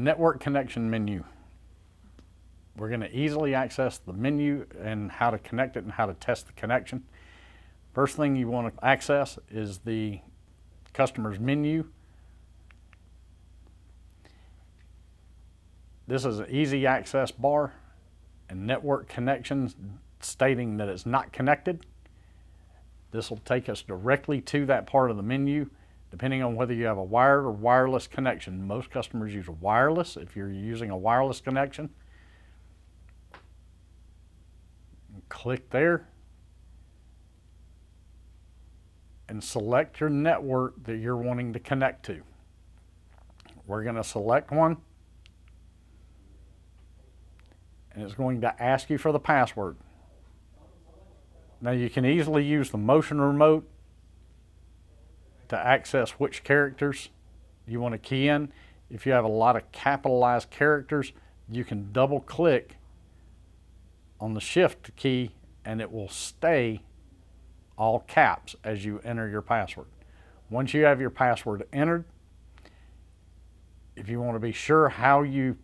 network connection menu. We're going to easily access the menu and how to connect it and how to test the connection. First thing you want to access is the customer's menu. This is an easy access bar and network connections stating that it's not connected. This will take us directly to that part of the menu, depending on whether you have a wired or wireless connection. Most customers use a wireless. If you're using a wireless connection, click there and select your network that you're wanting to connect to. We're going to select one, and it's going to ask you for the password. Now you can easily use the motion remote to access which characters you want to key in. If you have a lot of capitalized characters, you can double click on the shift key and it will stay all caps as you enter your password. Once you have your password entered, if you want to be sure how you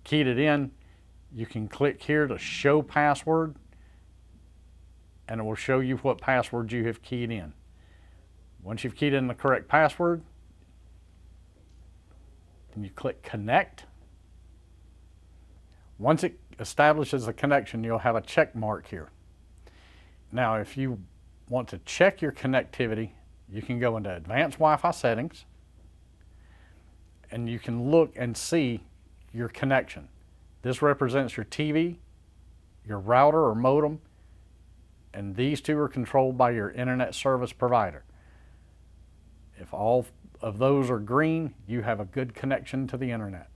keyed it in, you can click here to show password, and it will show you what password you have keyed in. Once you've keyed in the correct password, and you click connect. Once it establishes the connection, you'll have a check mark here. Now, if you want to check your connectivity, you can go into advanced Wi-Fi settings, and you can look and see your connection. This represents your TV, your router or modem, and these two are controlled by your internet service provider. If all of those are green, you have a good connection to the internet.